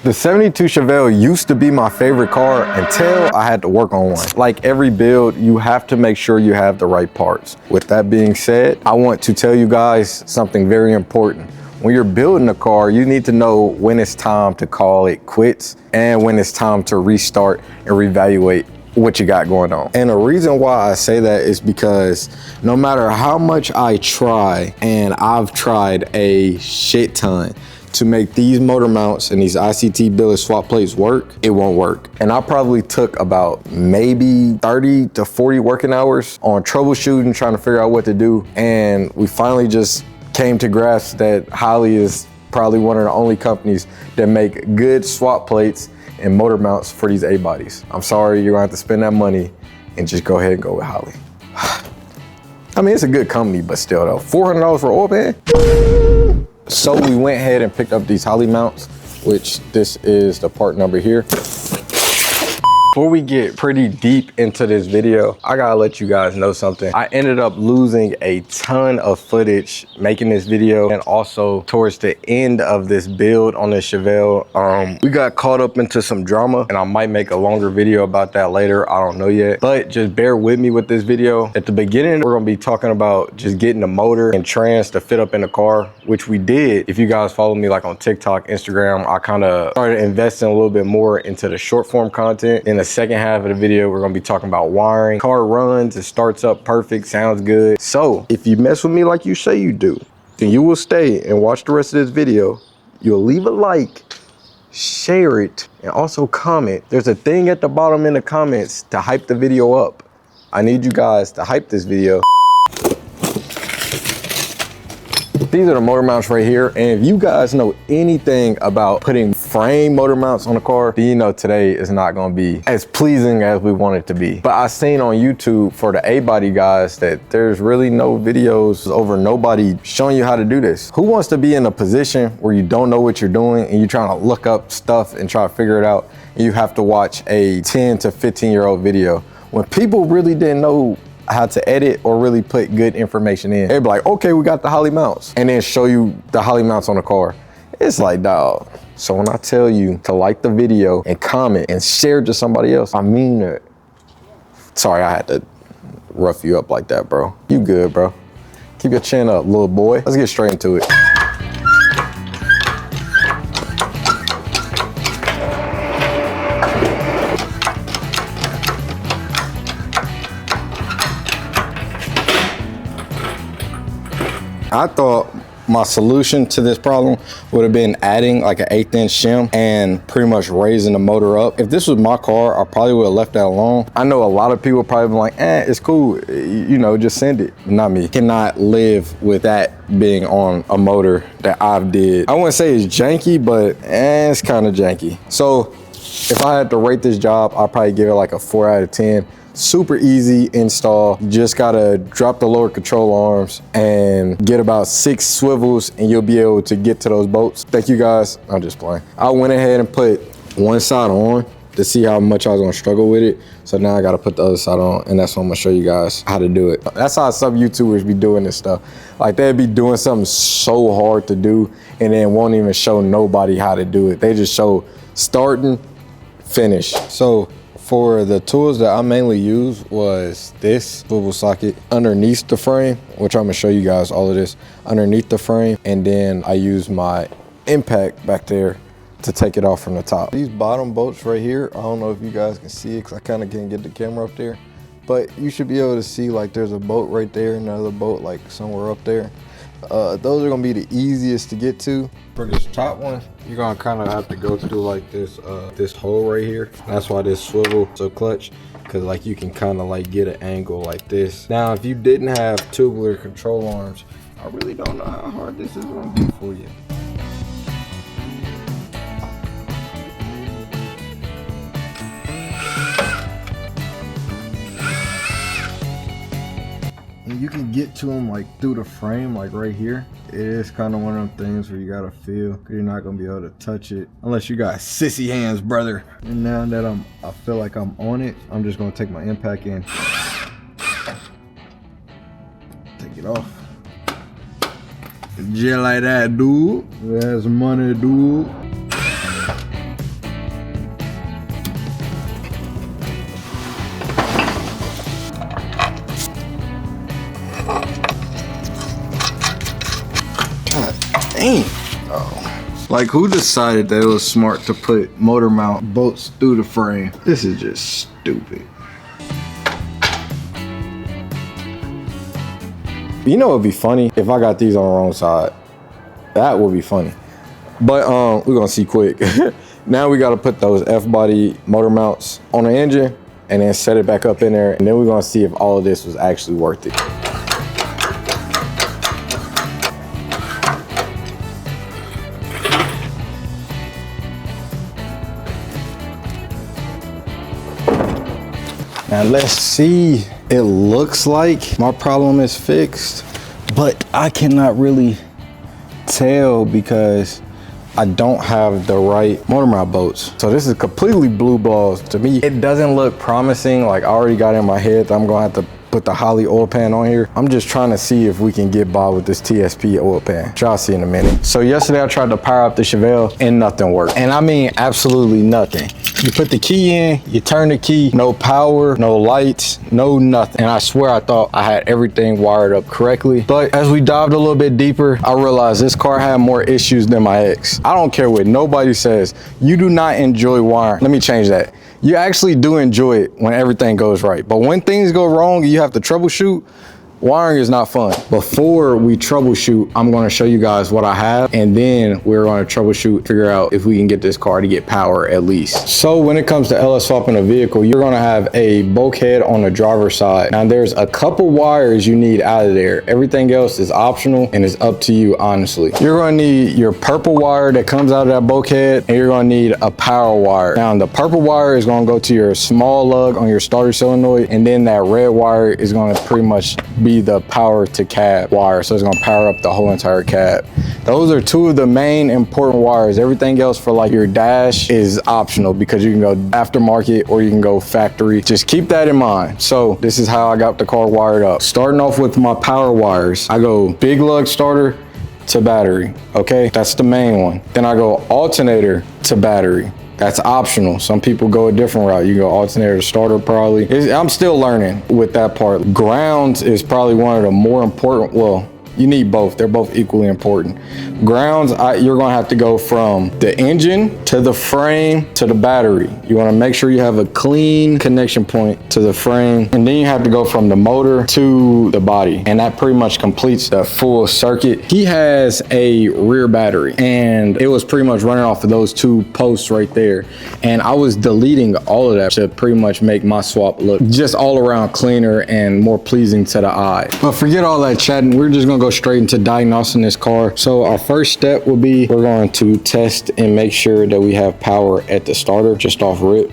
The 72 Chevelle used to be my favorite car until I had to work on one. Like every build, you have to make sure you have the right parts. With that being said, I want to tell you guys something very important. When you're building a car, you need to know when it's time to call it quits and when it's time to restart and reevaluate what you got going on. And the reason why I say that is because no matter how much I try, and I've tried a shit ton to make these motor mounts and these ICT billet swap plates work, it won't work. And I probably took about maybe 30 to 40 working hours on troubleshooting, trying to figure out what to do. And we finally just came to grasp that Holley is probably one of the only companies that make good swap plates and motor mounts for these A-bodies. I'm sorry, you're gonna have to spend that money and just go ahead and go with Holley. I mean, it's a good company, but still though, $400 for oil pan? So we went ahead and picked up these Holley mounts, which this is the part number here. Before we get pretty deep into this video, I gotta let you guys know something. I ended up losing a ton of footage making this video, and also towards the end of this build on this Chevelle, we got caught up into some drama, and I might make a longer video about that later. I don't know yet, but just bear with me with this video. At the beginning, we're gonna be talking about just getting the motor and trans to fit up in the car, which we did. If you guys follow me like on TikTok, Instagram, I kind of started investing a little bit more into the short form content. In the second half of the video, we're gonna be talking about wiring. Car runs, it starts up perfect, sounds good. So if you mess with me like you say you do, then you will stay and watch the rest of this video. You'll leave a like, share it, and also comment. There's a thing at the bottom in the comments to hype the video up. I need you guys to hype this video. These are the motor mounts right here. And if you guys know anything about putting frame motor mounts on a car, then you know today is not gonna be as pleasing as we want it to be. But I seen on YouTube for the A-body guys that there's really no videos over nobody showing you how to do this. Who wants to be in a position where you don't know what you're doing and you're trying to look up stuff and try to figure it out, and you have to watch a 10 to 15-year-old video when people really didn't know how to edit or really put good information in? They'd be like, okay, we got the Holley mounts, and then show you the Holley mounts on the car. It's like, dog. So when I tell you to like the video and comment and share it to somebody else, I mean it. Sorry, I had to rough you up like that, bro. You good, bro. Keep your chin up, little boy. Let's get straight into it. I thought my solution to this problem would have been adding like an 1/8 inch shim and pretty much raising the motor up. If this was my car, I probably would have left that alone. I know a lot of people probably been like, it's cool, you know, just send it. Not me. Cannot live with that being on a motor that I've did. I wouldn't say it's janky, but it's kind of janky. So if I had to rate this job, I'd probably give it like a 4 out of 10. Super easy install. You just gotta drop the lower control arms and get about 6 swivels and you'll be able to get to those bolts. Thank you guys. I'm just playing. I went ahead and put one side on to see how much I was gonna struggle with it. So now I gotta put the other side on, and that's what I'm gonna show you guys how to do it. That's how some YouTubers be doing this stuff. Like they'd be doing something so hard to do and then won't even show nobody how to do it. They just show starting, finish. So for the tools that I mainly use was this swivel socket underneath the frame, which I'm gonna show you guys all of this underneath the frame. And then I use my impact back there to take it off from the top. These bottom bolts right here, I don't know if you guys can see it because I kind of can't get the camera up there, but you should be able to see like there's a bolt right there, another bolt like somewhere up there. Those are gonna be the easiest to get to. For this top one, you're gonna kind of have to go through like this this hole right here. That's why this swivel so clutch, because like you can kind of like get an angle like this. Now if you didn't have tubular control arms, I really don't know how hard this is gonna be for you. And you can get to them like through the frame, like right here. It is kind of one of them things where you gotta feel, because you're not gonna be able to touch it unless you got sissy hands, brother. And now that I feel like I'm on it, I'm just gonna take my impact in, take it off, just like that, dude. That's money, dude. Like, who decided that it was smart to put motor mount bolts through the frame? This is just stupid. You know, it'd be funny if I got these on the wrong side. That would be funny. But we're gonna see quick. Now we gotta put those F-body motor mounts on the engine and then set it back up in there. And then we're gonna see if all of this was actually worth it. Now let's see. It looks like my problem is fixed, but I cannot really tell because I don't have the right motor mount bolts. So this is completely blue balls. To me, it doesn't look promising. Like, I already got in my head that I'm gonna have to put the Holley oil pan on here. I'm just trying to see if we can get by with this TSP oil pan, which I'll see in a minute. So yesterday I tried to power up the Chevelle and nothing worked. And I mean, absolutely nothing. You put the key in, you turn the key, no power, no lights, no nothing. And I swear I thought I had everything wired up correctly. But as we dived a little bit deeper, I realized this car had more issues than my ex. I don't care what nobody says. You do not enjoy wiring. Let me change that. You actually do enjoy it when everything goes right. But when things go wrong and you have to troubleshoot, wiring is not fun. Before we troubleshoot, I'm gonna show you guys what I have, and then we're gonna troubleshoot, figure out if we can get this car to get power at least. So when it comes to LS swapping a vehicle, you're gonna have a bulkhead on the driver's side. Now there's a couple wires you need out of there. Everything else is optional and it's up to you, honestly. You're gonna need your purple wire that comes out of that bulkhead, and you're gonna need a power wire. Now the purple wire is gonna go to your small lug on your starter solenoid, and then that red wire is gonna pretty much be the power to cab wire, so it's gonna power up the whole entire cab. Those are two of the main important wires. Everything else for like your dash is optional because you can go aftermarket or you can go factory. Just keep that in mind. So this is how I got the car wired up. Starting off with my power wires, I go big lug starter to battery. Okay, that's the main one. Then I go alternator to battery. That's optional. Some people go a different route. You go alternator to starter probably. I'm still learning with that part. Grounds is probably one of the more important, well, you need both. They're both equally important. Grounds, you're gonna have to go from the engine to the frame to the battery. You wanna make sure you have a clean connection point to the frame, and then you have to go from the motor to the body, and that pretty much completes the full circuit. He has a rear battery, and it was pretty much running off of those two posts right there, and I was deleting all of that to pretty much make my swap look just all around cleaner and more pleasing to the eye. But forget all that chatting. We're just gonna go straight into diagnosing this car. So our first step will be, we're going to test and make sure that we have power at the starter just off rip.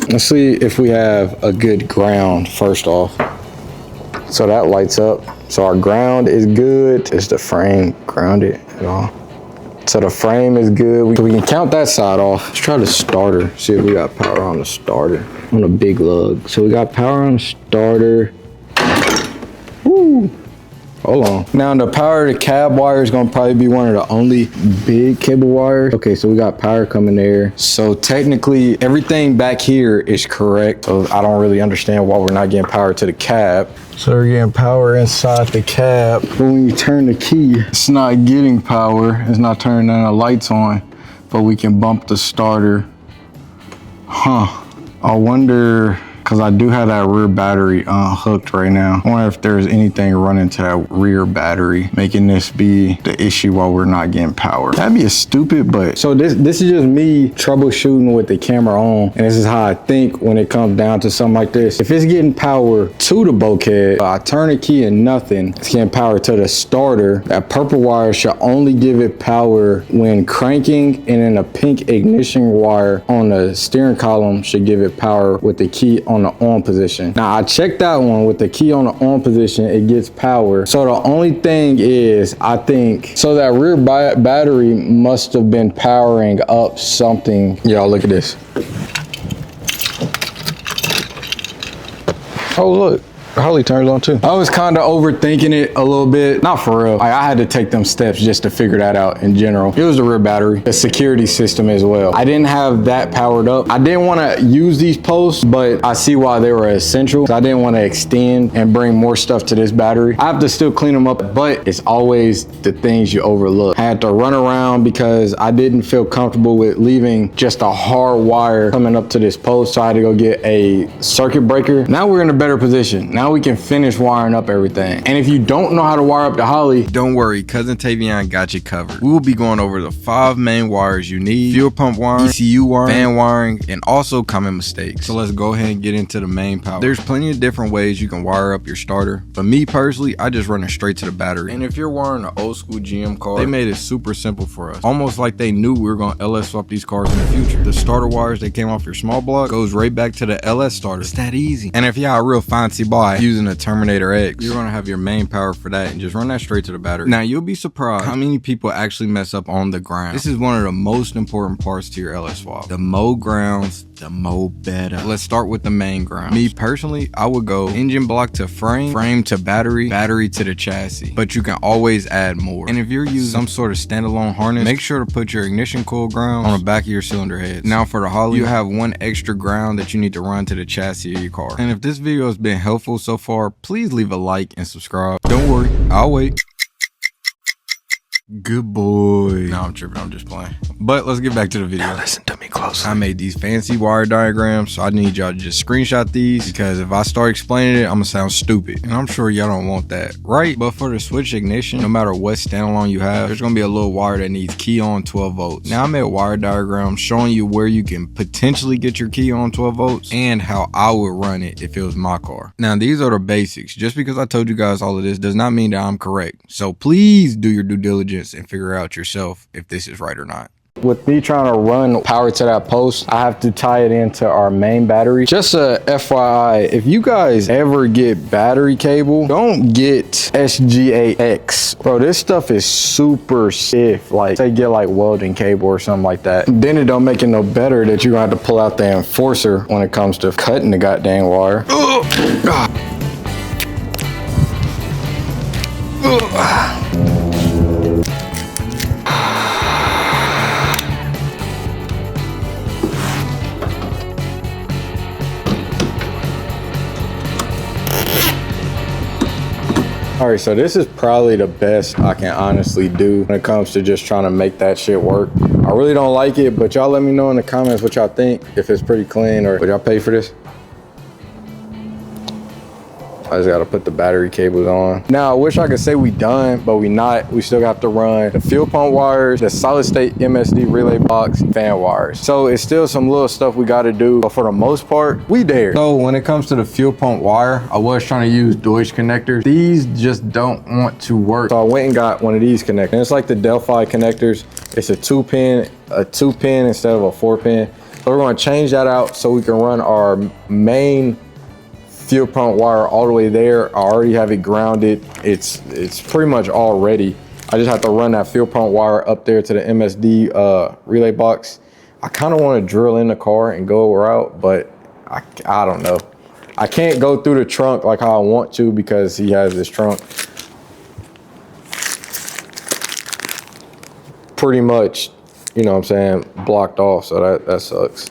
Let's see if we have a good ground first off. So that lights up. So our ground is good. Is the frame grounded at all? So the frame is good. We can count that side off. Let's try the starter. See if we got power on the starter on a big lug. So we got power on the starter. Woo. Hold on. Now the power to the cab wire is gonna probably be one of the only big cable wires. Okay, so we got power coming there. So technically everything back here is correct. So I don't really understand why we're not getting power to the cab. So we're getting power inside the cab. But when you turn the key, it's not getting power. It's not turning none of the lights on, but we can bump the starter. Huh. I wonder, because I do have that rear battery unhooked right now. I wonder if there's anything running to that rear battery, making this be the issue while we're not getting power. That'd be a stupid, but so this is just me troubleshooting with the camera on, and this is how I think when it comes down to something like this. If it's getting power to the bulkhead, I turn the key and nothing, it's getting power to the starter. That purple wire should only give it power when cranking, and then a pink ignition wire on the steering column should give it power with the key on the on position. Now I checked that one with the key on the on position, it gets power. So the only thing is, I think, so that rear battery must have been powering up something. Y'all look at this. Oh look, Holley turns on too. I was kind of overthinking it a little bit. Not for real. Like, I had to take them steps just to figure that out in general. It was the rear battery, the security system as well. I didn't have that powered up. I didn't want to use these posts, but I see why they were essential. I didn't want to extend and bring more stuff to this battery. I have to still clean them up, but it's always the things you overlook. I had to run around because I didn't feel comfortable with leaving just a hard wire coming up to this post. So I had to go get a circuit breaker. Now we're in a better position. Now we can finish wiring up everything. And if you don't know how to wire up the Holley, don't worry, Cousin Tavion got you covered. We will be going over the 5 main wires you need: fuel pump wiring, ECU wiring, fan wiring, and also common mistakes. So let's go ahead and get into the main power. There's plenty of different ways you can wire up your starter, but me personally, I just run it straight to the battery. And if you're wiring an old school GM car, they made it super simple for us. Almost like they knew we were gonna LS swap these cars in the future. The starter wires that came off your small block goes right back to the LS starter. It's that easy. And if you're a real fancy boy using a Terminator X, you're gonna have your main power for that and just run that straight to the battery. Now you'll be surprised how many people actually mess up on the ground. This is one of the most important parts to your LS swap. The more grounds, the more better. Let's start with the main ground. Me personally, I would go engine block to frame, frame to battery, battery to the chassis, but you can always add more. And if you're using some sort of standalone harness, make sure to put your ignition coil ground on the back of your cylinder heads. Now for the Holley, you have one extra ground that you need to run to the chassis of your car. And if this video has been helpful so far, please leave a like and subscribe. Don't worry, I'll wait. Good boy. No, I'm tripping, I'm just playing. But let's get back to the video. Now listen to me closely. I made these fancy wire diagrams, so I need y'all to just screenshot these, because if I start explaining it, I'm gonna sound stupid. And I'm sure y'all don't want that, right? But for the switch ignition, no matter what standalone you have, there's gonna be a little wire that needs key on 12 volts. Now I made a wire diagram showing you where you can potentially get your key on 12 volts and how I would run it if it was my car. Now these are the basics. Just because I told you guys all of this does not mean that I'm correct. So please do your due diligence and figure out yourself if this is right or not. With me trying to run power to that post, I have to tie it into our main battery. Just a FYI, if you guys ever get battery cable, don't get SGAX. Bro, this stuff is super stiff. Like, say get like welding cable or something like that. Then it don't make it no better that you're gonna have to pull out the enforcer when it comes to cutting the goddamn wire. All right, so this is probably the best I can honestly do when it comes to just trying to make that shit work. I really don't like it, but y'all let me know in the comments what y'all think, if it's pretty clean, or would y'all pay for this? I just gotta put the battery cables on. Now, I wish I could say we done, but we not. We still have to run the fuel pump wires, the solid state MSD relay box, fan wires. So it's still some little stuff we gotta do, but for the most part, we there. So when it comes to the fuel pump wire, I was trying to use Deutsch connectors. These just don't want to work. So I went and got one of these connectors. And it's like the Delphi connectors. It's a two pin instead of a 4-pin. So we're gonna change that out so we can run our main fuel pump wire all the way there. I already have it grounded. It's pretty much all ready. I just have to run that fuel pump wire up there to the MSD relay box. I kind of want to drill in the car and go out, but I don't know. I can't go through the trunk like how I want to because he has this trunk pretty much, you know what I'm saying, blocked off, so that sucks.